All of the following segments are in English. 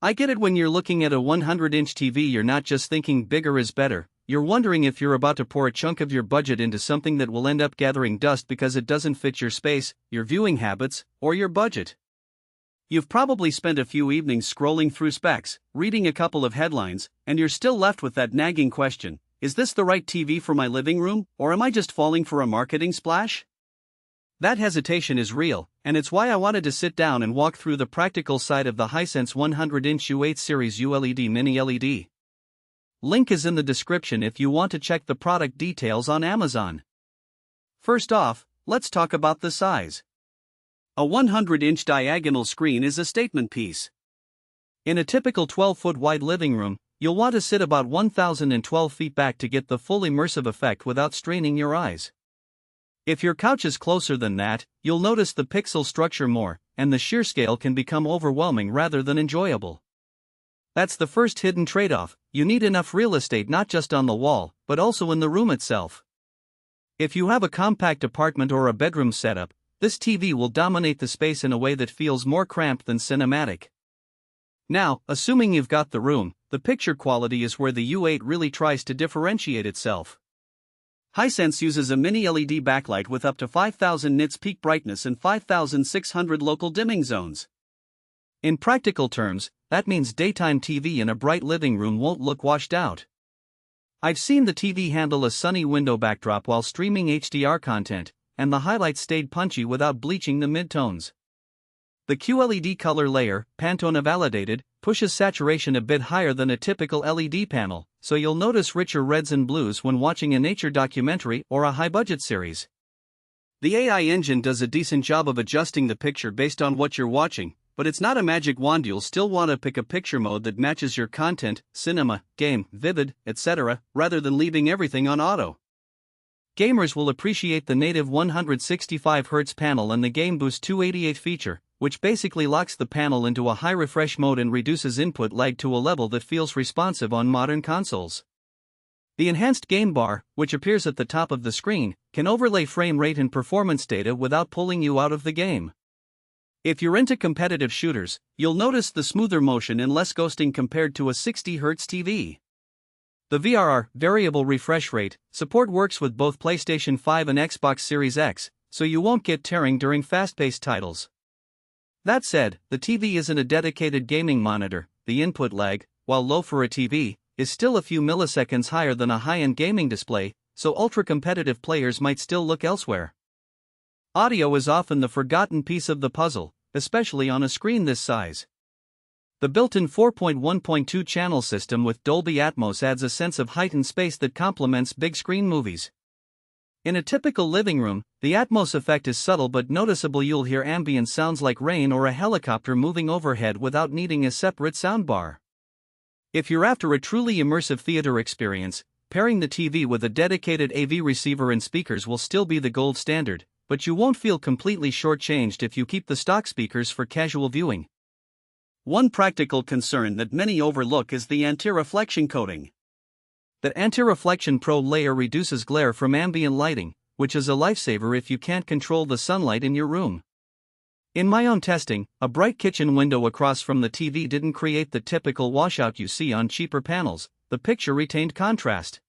I get it. When you're looking at a 100-inch TV, you're not just thinking bigger is better, you're wondering if you're about to pour a chunk of your budget into something that will end up gathering dust because it doesn't fit your space, your viewing habits, or your budget. You've probably spent a few evenings scrolling through specs, reading a couple of headlines, and you're still left with that nagging question: is this the right TV for my living room, or am I just falling for a marketing splash? That hesitation is real, and it's why I wanted to sit down and walk through the practical side of the Hisense 100-inch U8 series ULED Mini LED. Link is in the description if you want to check the product details on Amazon. First off, let's talk about the size. A 100-inch diagonal screen is a statement piece. In a typical 12-foot wide living room, you'll want to sit about 1,012 feet back to get the full immersive effect without straining your eyes. If your couch is closer than that, you'll notice the pixel structure more, and the sheer scale can become overwhelming rather than enjoyable. That's the first hidden trade-off: you need enough real estate not just on the wall, but also in the room itself. If you have a compact apartment or a bedroom setup, this TV will dominate the space in a way that feels more cramped than cinematic. Now, assuming you've got the room, the picture quality is where the U8 really tries to differentiate itself. Hisense uses a mini LED backlight with up to 5,000 nits peak brightness and 5,600 local dimming zones. In practical terms, that means daytime TV in a bright living room won't look washed out. I've seen the TV handle a sunny window backdrop while streaming HDR content, and the highlights stayed punchy without bleaching the midtones. The QLED color layer, Pantone validated, pushes saturation a bit higher than a typical LED panel, so you'll notice richer reds and blues when watching a nature documentary or a high-budget series. The AI engine does a decent job of adjusting the picture based on what you're watching, but it's not a magic wand. You'll still want to pick a picture mode that matches your content, cinema, game, vivid, etc., rather than leaving everything on auto. Gamers will appreciate the native 165Hz panel and the Game Boost 288 feature, which basically locks the panel into a high refresh mode and reduces input lag to a level that feels responsive on modern consoles. The enhanced game bar, which appears at the top of the screen, can overlay frame rate and performance data without pulling you out of the game. If you're into competitive shooters, you'll notice the smoother motion and less ghosting compared to a 60Hz TV. The VRR, variable refresh rate, support works with both PlayStation 5 and Xbox Series X, so you won't get tearing during fast-paced titles. That said, the TV isn't a dedicated gaming monitor. The input lag, while low for a TV, is still a few milliseconds higher than a high-end gaming display, so ultra-competitive players might still look elsewhere. Audio is often the forgotten piece of the puzzle, especially on a screen this size. The built-in 4.1.2 channel system with Dolby Atmos adds a sense of heightened space that complements big-screen movies. In a typical living room, the Atmos effect is subtle but noticeable. You'll hear ambient sounds like rain or a helicopter moving overhead without needing a separate soundbar. If you're after a truly immersive theater experience, pairing the TV with a dedicated AV receiver and speakers will still be the gold standard, but you won't feel completely shortchanged if you keep the stock speakers for casual viewing. One practical concern that many overlook is the anti-reflection coating. The Anti-Reflection Pro layer reduces glare from ambient lighting, which is a lifesaver if you can't control the sunlight in your room. In my own testing, a bright kitchen window across from the TV didn't create the typical washout you see on cheaper panels. The picture retained contrast.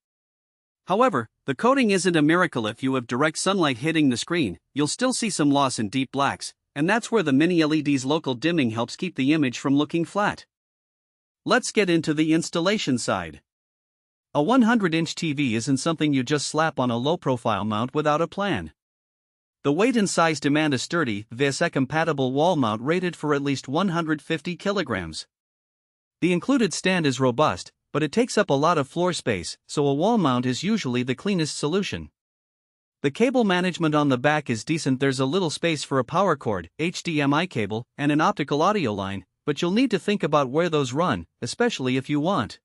However, the coating isn't a miracle. If you have direct sunlight hitting the screen, you'll still see some loss in deep blacks, and that's where the mini LED's local dimming helps keep the image from looking flat. Let's get into the installation side. A 100-inch TV isn't something you just slap on a low-profile mount without a plan. The weight and size demand a sturdy, VSE-compatible wall mount rated for at least 150 kilograms. The included stand is robust, but it takes up a lot of floor space, so a wall mount is usually the cleanest solution. The cable management on the back is decent. There's a little space for a power cord, HDMI cable, and an optical audio line, but you'll need to think about where those run, especially if you want